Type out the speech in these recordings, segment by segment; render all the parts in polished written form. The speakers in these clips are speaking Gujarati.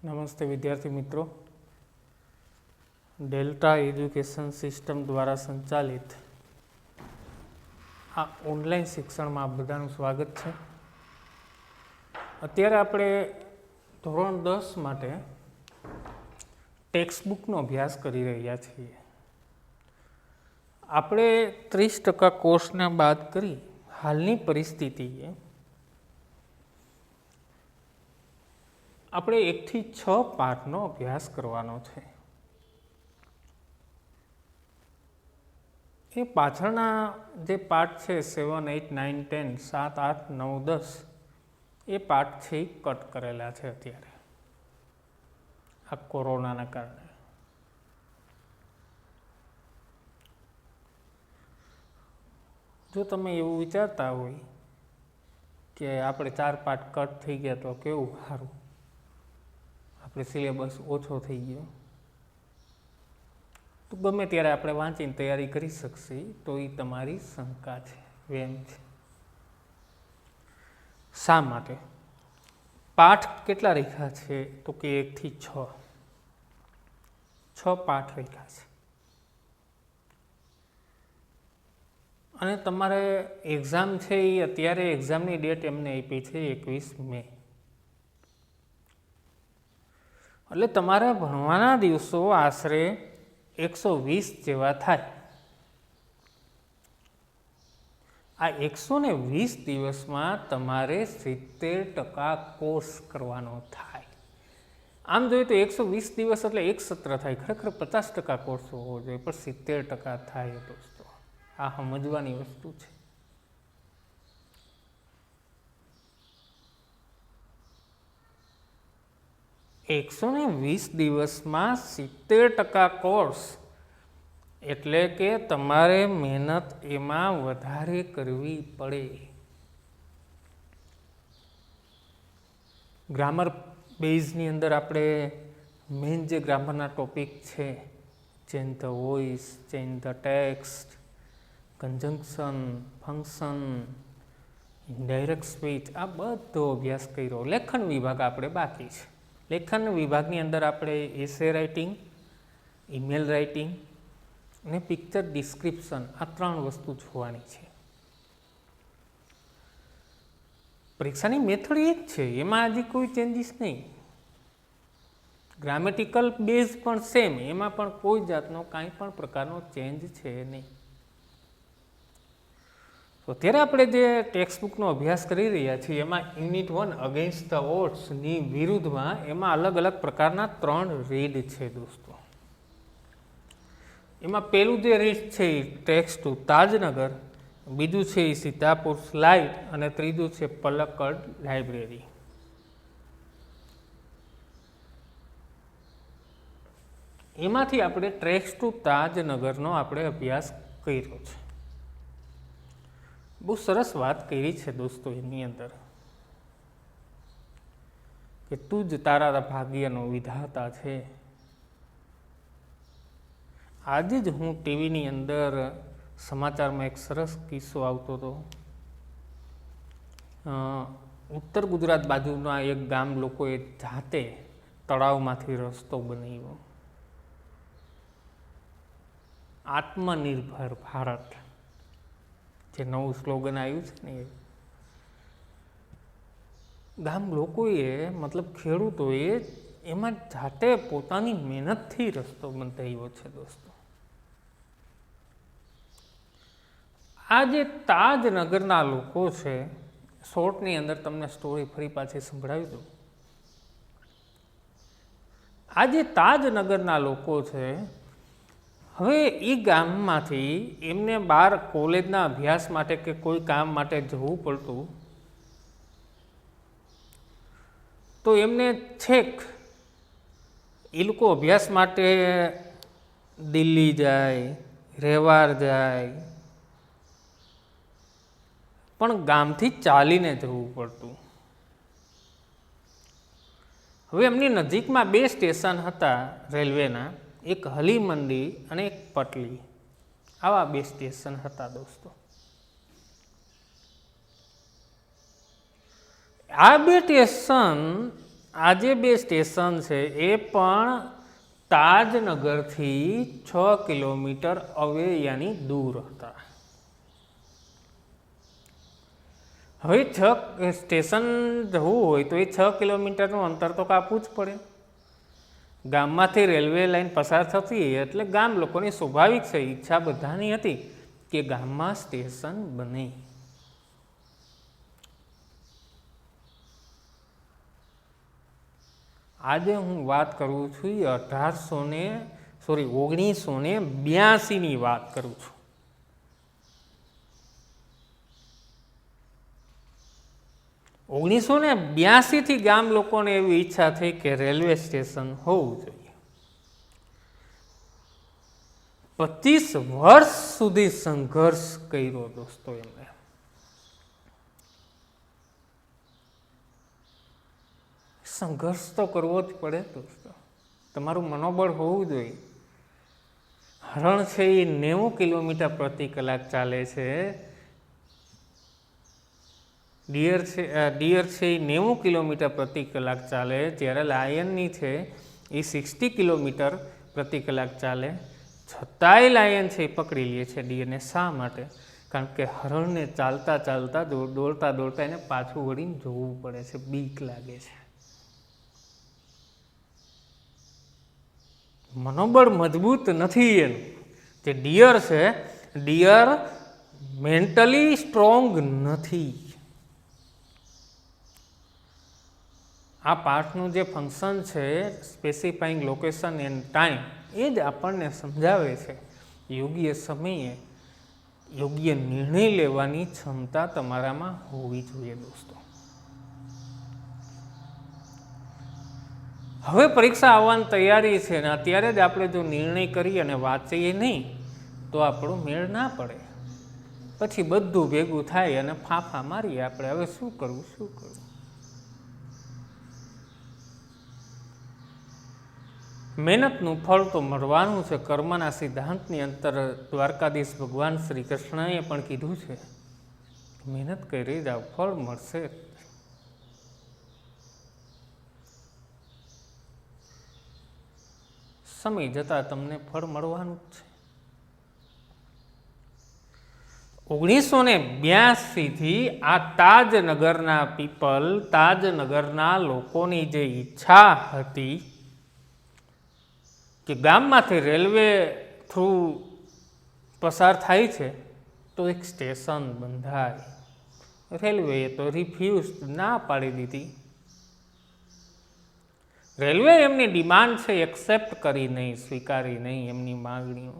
નમસ્તે વિદ્યાર્થી મિત્રો, ડેલ્ટા એજ્યુકેશન સિસ્ટમ દ્વારા સંચાલિત આ ઓનલાઈન શિક્ષણમાં આપ બધાનું સ્વાગત છે. અત્યારે આપણે ધોરણ 10 માટે ટેક્સ્ટબુકનો અભ્યાસ કરી રહ્યા છીએ. આપણે 30% કોર્સને બાદ કરી હાલની પરિસ્થિતિએ આપણે 1 થી 6 પાઠનો અભ્યાસ કરવાનો છે. એ પાછળના જે પાઠ છે 7, 8, 9, 10, 7, 8, 9, 10 એ પાઠ છે એ કટ કરેલા છે અત્યારે આ કોરોનાના કારણે. જો તમે એવું વિચારતા હોય કે આપણે 4 પાઠ કટ થઈ ગયા તો કેવું સારું, આપણે સિલેબસ ઓછો થઈ ગયો, તો ગમે ત્યારે આપણે વાંચીને તૈયારી કરી શકશે, તો એ તમારી શંકા છે, વેમ છે. શા માટે? પાઠ કેટલા રાખ્યા છે? તો કે 1 થી 6 પાઠ રાખ્યા છે. અને તમારે એક્ઝામ છે એ અત્યારે એક્ઝામની ડેટ એમને આપી છે 21 મે. એટલે તમારા ભણવાના દિવસો આશરે 120 જેવા થાય. આ 120 દિવસમાં તમારે 70% કોર્સ કરવાનો થાય. આમ જોઈએ તો 120 દિવસ એટલે એક સત્ર થાય, ખરેખર 50% કોર્સ હોવો જોઈએ, પણ 70% થાય. દોસ્તો, આ સમજવાની વસ્તુ છે. એકસો 20 દિવસમાં 70% કોર્સ એટલે કે તમારે મહેનત એમાં વધારે કરવી પડે. ગ્રામર બેઝની અંદર આપણે મેઇન જે ગ્રામરના ટોપિક છે, change the voice, change the text, કન્જંક્શન, function, indirect speech, આ બધો અભ્યાસ કર્યો. લેખન વિભાગ આપણે બાકી છે. લેખન વિભાગની અંદર આપણે એસે રાઇટિંગ, ઈમેલ રાઇટિંગ અને પિક્ચર ડિસ્ક્રિપ્શન, આ 3 વસ્તુ જોવાની છે. પરીક્ષાની મેથડ એ જ છે, એમાં હજી કોઈ ચેન્જીસ નહીં. ગ્રામેટિકલ બેઝ પણ સેમ, એમાં પણ કોઈ જાતનો કાંઈ પણ પ્રકારનો ચેન્જ છે નહીં. તો અત્યારે આપણે જે ટેક્સ્ટબુકનો અભ્યાસ કરી રહ્યા છીએ એમાં યુનિટ 1 અગેન્સ્ટ ધ ઓડ્સની વિરુદ્ધમાં એમાં અલગ અલગ પ્રકારના 3 રીડ છે દોસ્તો. એમાં પહેલું જે રીડ છે એ ટ્રેક્સ ટુ તાજનગર, બીજું છે એ સીતાપુર સ્લાઇડ અને ત્રીજું છે પલક્કડ લાઇબ્રેરી. એમાંથી આપણે ટ્રેક્સ ટુ તાજનગરનો આપણે અભ્યાસ કર્યો છે. બહુ સરસ વાત કરી છે દોસ્તો એની અંદર કે તું જ તારા ભાગ્યનો વિધાતા છે. આજે જ હું ટીવીની અંદર સમાચારમાં એક સરસ કિસ્સો આવતો હતો. ઉત્તર ગુજરાત બાજુના એક ગામ લોકોએ જાતે તળાવમાંથી રસ્તો બનાવ્યો. આત્મનિર્ભર ભારત જે નવું સ્લોગન આવ્યું છે ને, એ ગામ લોકોએ મતલબ ખેડૂતોએ એમાં જાતે પોતાની મહેનતથી રસ્તો બંધાવ્યો છે દોસ્તો. આ જે તાજનગરના લોકો છે, શોર્ટની અંદર તમને સ્ટોરી ફરી પાછી સંભળાવી દઉં. આ જે તાજનગરના લોકો છે, હવે એ ગામમાંથી એમને બહાર કોલેજના અભ્યાસ માટે કે કોઈ કામ માટે જવું પડતું, તો એમને છેક એ લોકો અભ્યાસ માટે દિલ્હી જાય, રેવાડ જાય, પણ ગામથી ચાલીને જવું પડતું. હવે એમની નજીકમાં 2 સ્ટેશન હતા રેલવેના, એક હલીમંડી અને એક પટલી. આવા 2 સ્ટેશન હતા દોસ્તો. આ 2 સ્ટેશન આ જે બે સ્ટેશન છે એ પણ તાજનગરથી 6 કિલોમીટર અવે યાની દૂર હતા. હવે સ્ટેશન જવું હોય તો એ 6 કિલોમીટરનું અંતર તો કાપવું જ પડે. ગામમાંથી રેલવે લાઈન પસાર થતી એટલે ગામ લોકોની સ્વાભાવિક છે, ઈચ્છા બધાની હતી કે ગામમાં સ્ટેશન બને. આજે હું વાત કરું છું 1982ની વાત કરું છું. 1982થી ગામ લોકોને એવી ઈચ્છા થઈ કે રેલવે સ્ટેશન હોવું જોઈએ. 25 વર્ષ સુધી સંઘર્ષ કર્યો દોસ્તો. એમને સંઘર્ષ તો કરવો જ પડે દોસ્તો, તમારું મનોબળ હોવું જોઈએ. હરણ છે એ 90 કિલોમીટર પ્રતિ કલાક ચાલે છે. ડિયર છે એ 90 કિલોમીટર પ્રતિ કલાક ચાલે, જ્યારે લાયનની છે એ 60 કિલોમીટર પ્રતિ કલાક ચાલે. છતાંય લાયન છે એ પકડી લે છે ડિયરને. શા માટે? કારણ કે હરણને ચાલતા ચાલતા દોડતા એને પાછું વળીને જોવું પડે છે, બીક લાગે છે. મનોબળ મજબૂત નથી એનું. જે ડિયર છે, ડિયર મેન્ટલી સ્ટ્રોંગ નથી. આ પાઠનું જે ફંક્શન છે સ્પેસિફાઈંગ લોકેશન એન્ડ ટાઈમ, એ જ આપણને સમજાવે છે યોગ્ય સમયે યોગ્ય નિર્ણય લેવાની ક્ષમતા તમારામાં હોવી જોઈએ દોસ્તો. હવે પરીક્ષા આવવાની તૈયારી છે ને અત્યારે જ આપણે જો નિર્ણય કરીએ અને વાંચીએ નહીં તો આપણો મેળ ના પડે. પછી બધું ભેગું થાય અને ફાંફા મારીએ આપણે. હવે શું કરવું? મહેનતનું ફળ તો મળવાનું છે. કર્મના સિદ્ધાંતની અંતર દ્વારકાધીશ ભગવાન શ્રી કૃષ્ણએ પણ કીધું છે, મહેનત કરી જાઓ, ફળ મળશે. સમય જતા તમને ફળ મળવાનું જ છે. 1982થી આ તાજનગરના પીપલ, તાજનગરના લોકોની જે ઈચ્છા હતી કે ગામમાંથી રેલવે થ્રુ પસાર થાય છે તો એક સ્ટેશન બંધાય. રેલવેએ તો રિફ્યુઝ, ના પાડી દીધી. રેલવે એમની ડિમાન્ડ છે એક્સેપ્ટ કરી નહીં, સ્વીકારી નહીં એમની માંગણીઓ.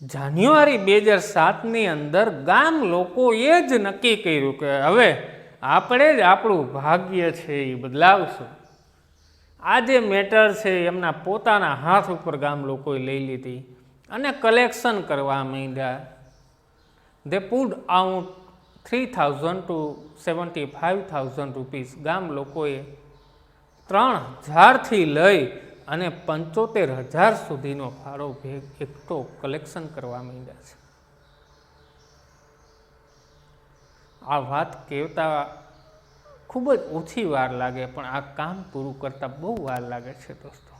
જાન્યુઆરી 2007ની અંદર ગામ લોકોએ જ નક્કી કર્યું કે હવે આપણે જ આપણું ભાગ્ય છે એ બદલાવશું. આ જે મેટર છે એમના પોતાના હાથ ઉપર ગામ લોકોએ લઈ લીધી અને કલેક્શન કરવા માંડ્યા. દે પુટ આઉટ 3,000 to 75,000 રૂપીસ. ગામ લોકોએ 3,000થી લઈ અને 75,000 સુધીનો ફાળો એકઠો કલેક્શન કરવા માંડ્યા છે. આ વાત કહેતા ખૂબ જ ઓછી વાર લાગે, પણ આ કામ પૂરું કરતા બહુ વાર લાગે છે દોસ્તો.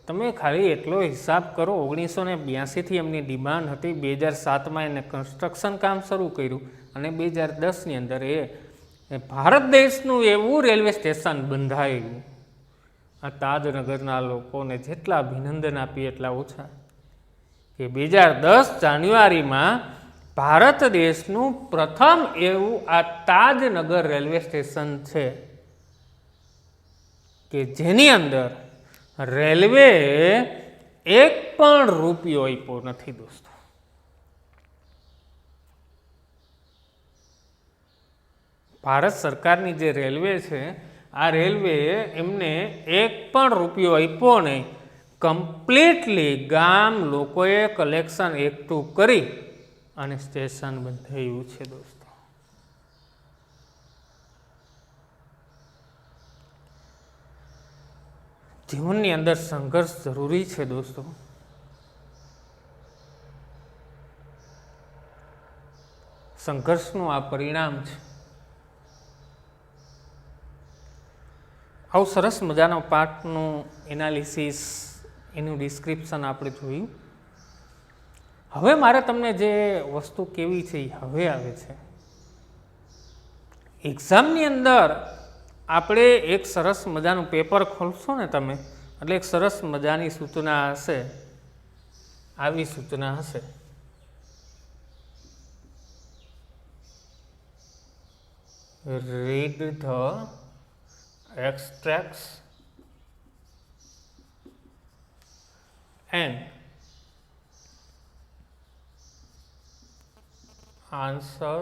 તમે ખાલી એટલો હિસાબ કરો, 1982થી એમની ડિમાન્ડ હતી, 2007માં એને કન્સ્ટ્રક્શન કામ શરૂ કર્યું અને 2010ની અંદર એ ભારત દેશનું એવું રેલવે સ્ટેશન બંધાયું. આ તાજનગરના લોકોને જેટલા અભિનંદન આપીએ એટલા ઓછા કે 2010 જાન્યુઆરીમાં ભારત દેશનું પ્રથમ એવું આ તાજનગર રેલવે સ્ટેશન છે કે જેની અંદર રેલવે એક પણ રૂપિયો આપ્યો નથી દોસ્તો. ભારત સરકારની જે રેલવે છે, આ રેલવે એમને એક પણ રૂપિયો આપ્યો નહીં. કમ્પ્લીટલી ગામ લોકોએ કલેક્શન એકઠું કરી અને સ્ટેશન બંધાયું છે દોસ્તો. જીવનની અંદર સંઘર્ષ જરૂરી છે દોસ્તો. સંઘર્ષનું આ પરિણામ છે. આવું સરસ મજાનો પાઠનું એનાલિસિસ, એનું ડિસ્ક્રિપ્શન આપણે જોયું. હવે મારે તમને જે વસ્તુ કેવી છે એ હવે આવે છે. એક્ઝામની અંદર આપણે એક સરસ મજાનું પેપર ખોલશો ને તમે, એટલે એક સરસ મજાની સૂચના હશે. આવી સૂચના હશે: read the extracts and answer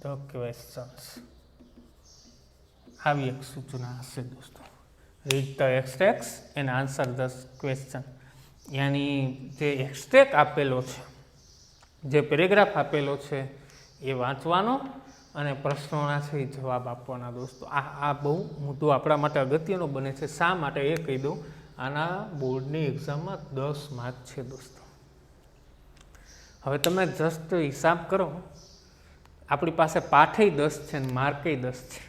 the questions. આવી એક સૂચના હશે દોસ્તો. Read the extracts and answer the question. યાની જે એક્સ્ટ્રેક્ટ આપેલો છે, જે પેરેગ્રાફ આપેલો છે એ વાંચવાનો અને પ્રશ્નોના છે એ જવાબ આપવાના દોસ્તો. આ બહુ મુદ્દો આપણા માટે અગત્યનો બને છે. શા માટે એ કહી દઉં. આના બોર્ડની એક્ઝામમાં 10 માર્ક છે દોસ્તો. હવે તમે જસ્ટ હિસાબ કરો, આપણી પાસે પાઠેય 10 છે ને માર્કેય 10 છે.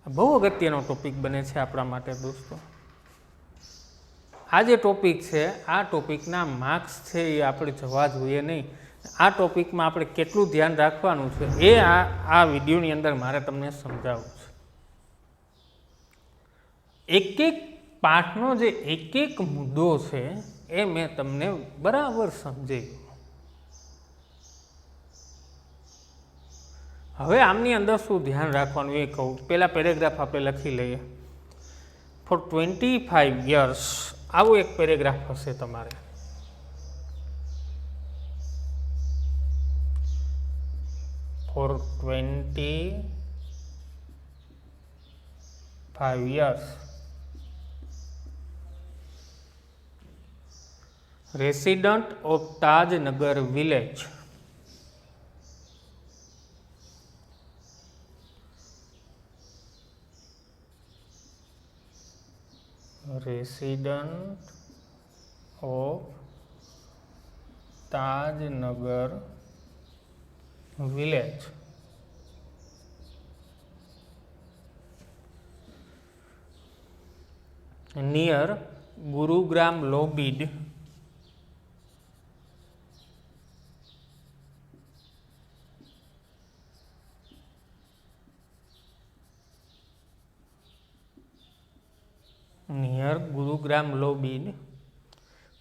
બહુ અગત્યનો ટોપિક બને છે આપણા માટે દોસ્તો. આ જે ટોપિક છે, આ ટોપિકના માર્ક્સ છે એ આપણે જવા જોઈએ નહીં. આ ટોપિકમાં આપણે કેટલું ધ્યાન રાખવાનું છે એ આ વિડીયોની અંદર મારે તમને સમજાવવું છે. એક એક પાઠનો જે એક એક મુદ્દો છે એ મેં તમને બરાબર સમજાવ્યો. હવે આમની અંદર શું ધ્યાન રાખવાનું એ કહું. પહેલાં પેરેગ્રાફ આપણે લખી લઈએ. ફોર 25 years આવું એક પેરેગ્રાફ હશે તમારે. For 25 years resident of Tajnagar village resident of Tajnagar village near Gurugram Lobid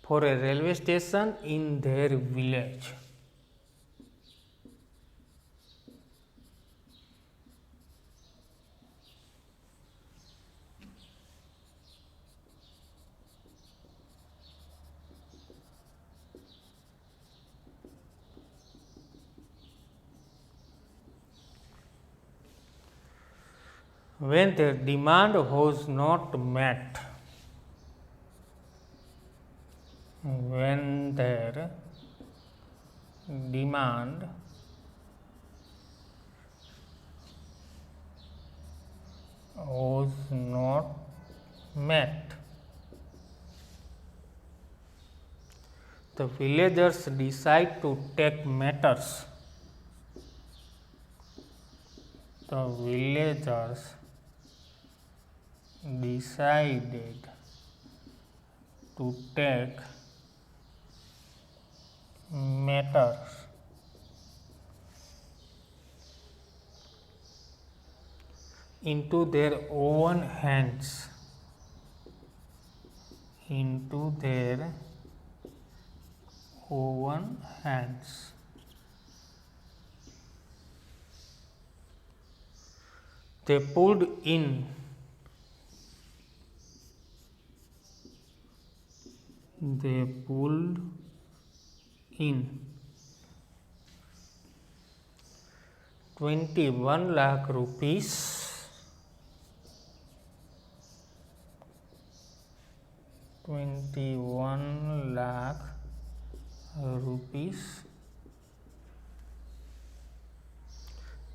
for a railway station in their village. When their demand was not met, when their demand was not met, the villagers decide to take matters. The villagers decided to take matters into their own hands. Into their own hands. They pulled in they pulled in 21 lakh rupees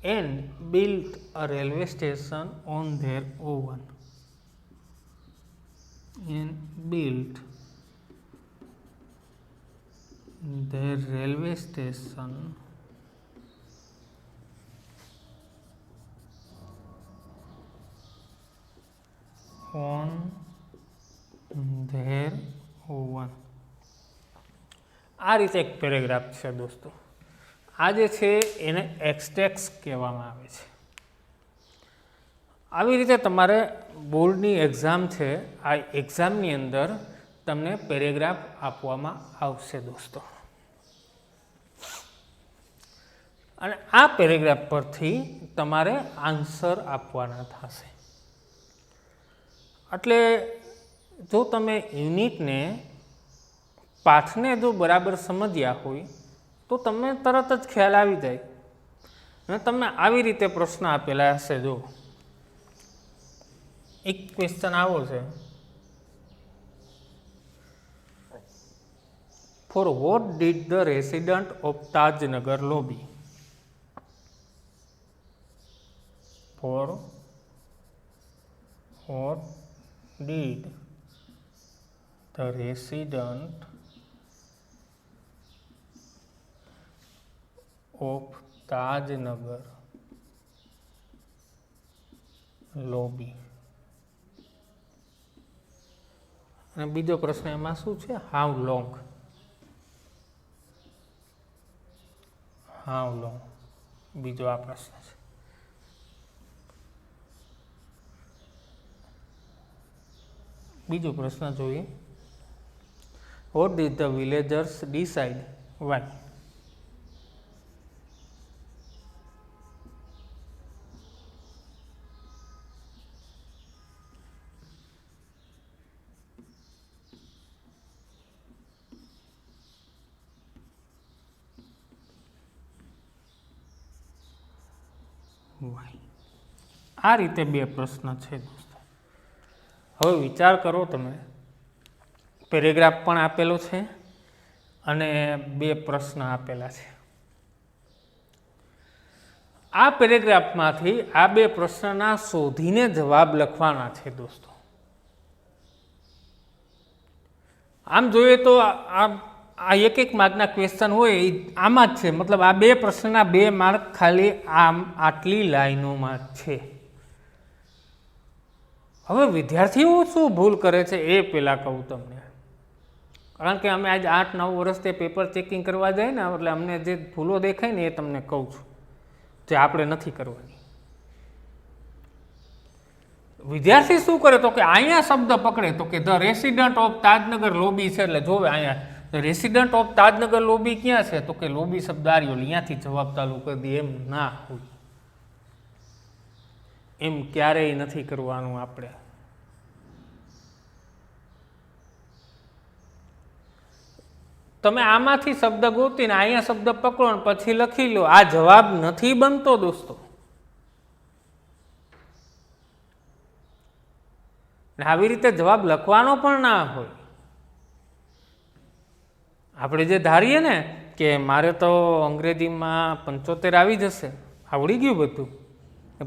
and built a railway station on their own. And built their railway station on their own. આ રીતે એક પેરેગ્રાફ છે દોસ્તો. આ જે છે એને એક્સટેક્સ કહેવામાં આવે છે. આવી રીતે તમારે બોર્ડની એક્ઝામ છે, આ એક્ઝામની અંદર તમને પેરેગ્રાફ આપવામાં આવશે દોસ્તો. અને આ પેરેગ્રાફ પરથી તમારે આન્સર આપવાના થશે. એટલે જો તમે યુનિટને પાઠને જો બરાબર સમજ્યા હોય તો તમને તરત જ ખ્યાલ આવી જાય. અને તમને આવી રીતે પ્રશ્ન આપેલા હશે. જો એક ક્વેશ્ચન આવો છે, for what did the resident of Tajnagar lobby? For what did the resident of Tajnagar lobby? અને બીજો પ્રશ્ન એમાં શું છે? How long? હાઉ લોંગ બીજો આ પ્રશ્ન છે. બીજો પ્રશ્ન જોઈએ. What did the villagers decide? Why? આ રીતે બે પ્રશ્ન છે દોસ્તો. હવે વિચાર કરો તમે, પેરેગ્રાફ પણ આપેલો છે અને બે પ્રશ્ન આપેલા છે. આ પેરેગ્રાફમાંથી આ બે પ્રશ્નના શોધીને જવાબ લખવાના છે દોસ્તો. આમ જોઈએ તો આ એક એક માર્કના ક્વેશ્ચન હોય એ આમાં જ છે. મતલબ આ બે પ્રશ્નના 2 માર્ક ખાલી આટલી લાઈનોમાં છે. હવે વિદ્યાર્થીઓ શું ભૂલ કરે છે એ પહેલાં કહું તમને. કારણ કે અમે આજ 8-9 વર્ષથી પેપર ચેકિંગ કરવા જાય ને, એટલે અમને જે ભૂલો દેખાય ને એ તમને કહું છું, જે આપણે નથી કરવાની. વિદ્યાર્થી શું કરે તો કે અહીંયા શબ્દ પકડે તો કે the resident of Tajnagar lobby છે, એટલે જોવે અહીંયા રેસિડન્ટ ઓફ તાજનગર લોબી ક્યાં છે તો કે લોબી શબ્દ આવ્યો, અહીંયાથી જવાબ ચાલુ કરી દે. એમ ના હોય, એમ ક્યારેય નથી કરવાનું આપણે. તમે આમાંથી શબ્દ ગોતીને અહીંયા શબ્દ પકડો ને પછી લખી લો, આ જવાબ નથી બનતો દોસ્તો. આવી રીતે જવાબ લખવાનો પણ ના હોય. આપણે જે ધારીએ ને કે મારે તો અંગ્રેજીમાં 75 આવી જશે, આવડી ગયું બધું,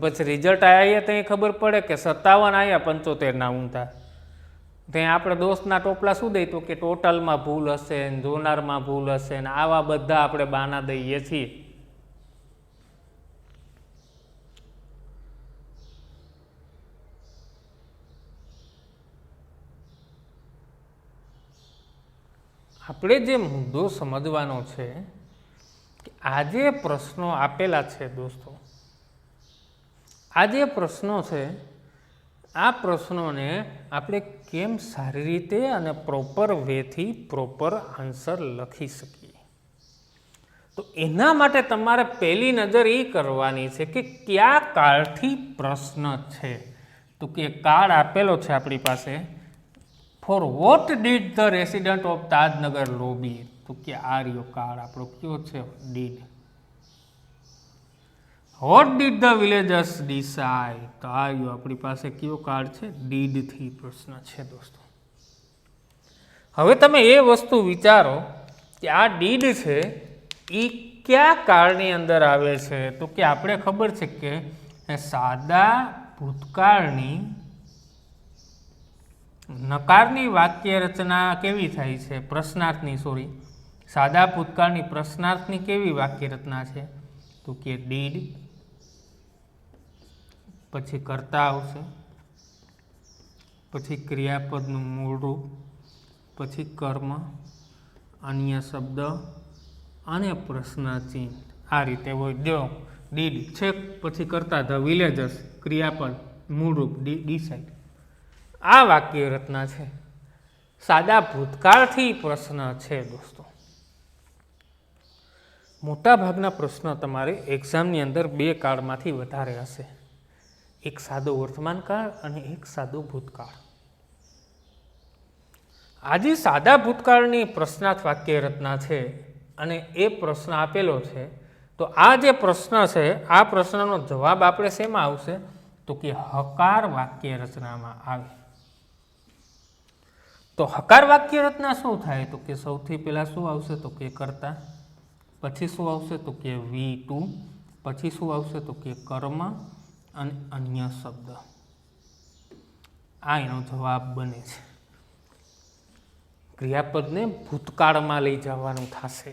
પછી રિઝલ્ટ આવ્યા ત્યાં ખબર પડે કે 57 આવ્યા 75 ઊંધા. ત્યાં આપણે દોસ્તના ટોપલા શું દઈ તો કે ટોટલમાં ભૂલ હશે, જોનારમાં ભૂલ હશે, ને આવા બધા આપણે બાના દઈએ છીએ. આપણે જે મુદ્દો સમજવાનો છે કે આ જે પ્રશ્નો આપેલા છે દોસ્તો, આ જે પ્રશ્નો છે, આ પ્રશ્નોને આપણે કેમ સારી રીતે અને પ્રોપર વેથી પ્રોપર આન્સર લખી શકીએ. તો એના માટે તમારે પહેલી નજર એ કરવાની છે કે કયા કાળથી પ્રશ્ન છે. તો કે કાળ આપેલો છે આપણી પાસે, for what did the resident of Tajnagar lobby. તો કે આ રહ્યો કાળ આપણો કયો છે? Did. What did the villagers decide? તો આ રહ્યો આપણી પાસે કયો કાળ છે? ડીડથી પ્રશ્ન છે દોસ્તો. હવે તમે એ વસ્તુ વિચારો કે આ ડીડ છે એ કયા કાળની અંદર આવે છે. તો કે આપણે ખબર છે કે સાદા ભૂતકાળની નકારની વાક્ય રચના કેવી થાય છે? પ્રશ્નાર્થની સાદા ભૂતકાળની પ્રશ્નાર્થની કેવી વાક્ય રચના છે? તો કે ડીડ, પછી કર્તા આવશે, પછી ક્રિયાપદનું મૂળ રૂપ, પછી કર્મ, અન્ય શબ્દ અને પ્રશ્ન ચિહ્ન. આ રીતે હોય. જો ડીડ છે, પછી કરતા ધ વિલેજર્સ, ક્રિયાપદ મૂળરૂપ ડિસાઇડ. આ વાક્ય રચના છે. સાદા ભૂતકાળથી પ્રશ્ન છે દોસ્તો. મોટા ભાગના પ્રશ્નો તમારે એક્ઝામની અંદર બે કાળમાંથી વધારે હશે. એક સાદો વર્તમાન કાળ અને એક સાદો ભૂતકાળ. આજે સાદા ભૂતકાળની પ્રશ્નાર્થ વાક્ય રચના છે અને એ પ્રશ્ન આપેલો છે. તો આ જે પ્રશ્ન છે, આ પ્રશ્નનો જવાબ આપણે શેમાં આવશે? તો કે હકાર વાક્ય રચનામાં આવે. તો હકાર વાક્ય રચના શું થાય? તો કે સૌથી પહેલા શું આવશે? તો કે કર્તા, પછી શું આવશે? તો કે V2, પછી શું આવશે? તો કે કર્મ અને અન્ય શબ્દ. આ એનો જવાબ બને છે. ક્રિયાપદને ભૂતકાળમાં લઈ જવાનું થશે.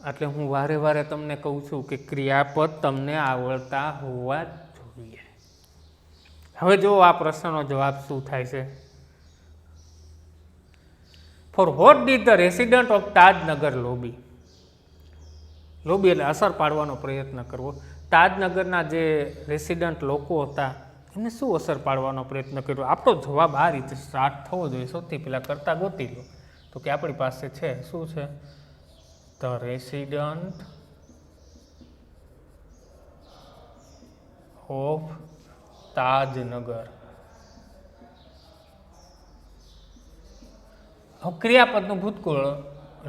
એટલે હું વારે વારે તમને કહું છું કે ક્રિયાપદ તમને આવડતા હોવા જોઈએ. હવે જો આ પ્રશ્નનો જવાબ શું થાય છે? For what did the resident of Tajnagar lobby. Lobby એટલે અસર પાડવાનો પ્રયત્ન કરવો. તાજનગરના જે રેસિડન્ટ લોકો હતા એમને શું અસર પાડવાનો પ્રયત્ન કર્યો? આપણો જવાબ આ રીતે સ્ટાર્ટ થવો જોઈએ. સૌથી પહેલાં કરતા ગોતી લો. તો કે આપણી પાસે છે, શું છે? The resident of Tajnagar. ક્રિયાપદનું ભૂતકાળ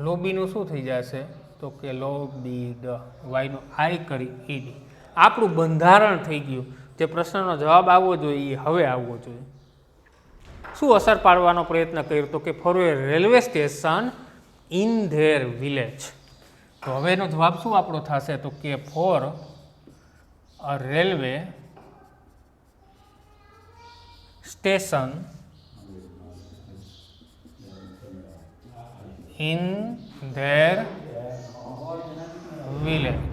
લોબીનું શું થઈ જશે? તો કે લોબીડ, વાયનો આઈ કરી ઈડી. આપણું બંધારણ થઈ ગયું. જે પ્રશ્નનો જવાબ આવવો જોઈએ એ હવે આવવો જોઈએ. શું અસર પાડવાનો પ્રયત્ન કર્યો? તો કે for a railway station in their village. તો હવે એનો જવાબ શું આપણો થશે? તો કે for a railway station in their village.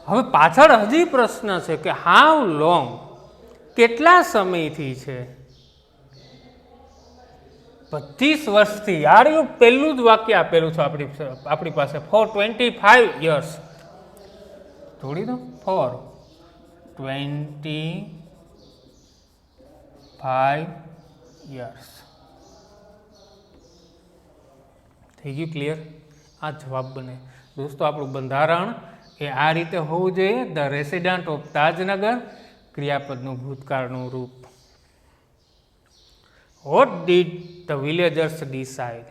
હવે પાછળ હજી પ્રશ્ન છે કે હાઉ લોંગ, કેટલા સમયથી છે? 25 વર્ષથી. યાર એવું પહેલું જ વાક્ય આપેલું છે આપણી પાસે. For 25 years. જોડી દો. For 25 years. થઈ ગયું ક્લિયર? આ જવાબ બને. દોસ્તો આપણું બંધારણ એ આ રીતે હોવું જોઈએ. ધ રેસિડન્ટ ઓફ તાજનગર, ક્રિયાપદનું ભૂતકાળનું રૂપ. Vote did the villagers decide.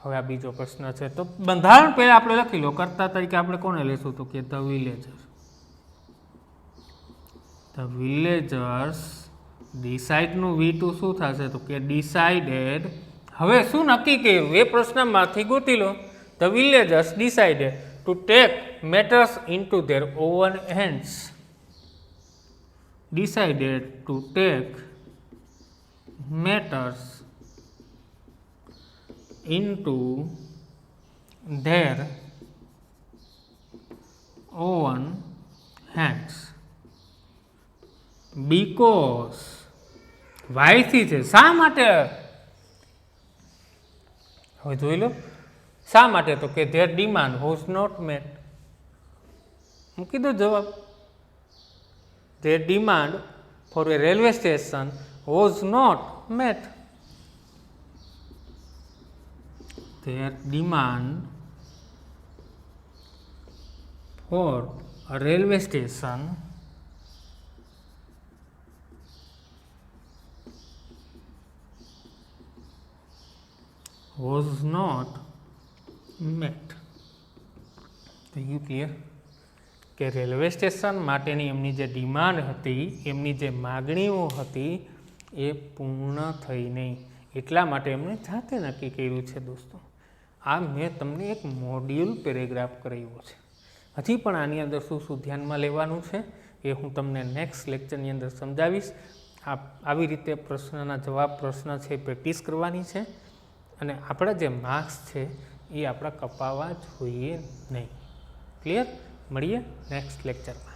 હવે આ બીજો પ્રશ્ન છે. તો બંધારણ પહેલા આપણે લખી લો. કર્તા તરીકે આપણે કોને લેશું? તો કે ધ વિલેજર્સ. ધ વિલેજર્સ ડિસાઇડનું V2 શું થશે? તો કે ડિસાઇડેડ. હવે શું નક્કી કર્યું? એ પ્રશ્નમાંથી ગોતી લો. The villagers decided to take matters into their own hands. decided to take matters into their own hands because why થી છે. શા માટે? હવે જોઈ લો શા માટે. તો કે their demand was not met. મૂકી દો જવાબ. Their demand for a railway station was not met. Their demand for a railway station was not met. તો you clear? કે રેલવે સ્ટેશન માટેની એમની જે ડિમાન્ડ હતી, એમની જે માગણીઓ હતી એ પૂર્ણ થઈ નહીં. એટલા માટે એમણે જાતે નક્કી કર્યું છે. દોસ્તો આ મેં તમને એક મોડ્યુલ પેરેગ્રાફ કરાવ્યો છે. હજી પણ આની અંદર શું શું ધ્યાનમાં લેવાનું છે એ હું તમને નેક્સ્ટ લેક્ચરની અંદર સમજાવીશ. આવી રીતે પ્રશ્નના જવાબ પ્રશ્ન છે પ્રેક્ટિસ કરવાની છે અને આપણા જે માર્ક્સ છે એ આપણા કપાવવા જોઈએ નહીં. ક્લિયર? મળીએ નેક્સ્ટ લેક્ચરમાં.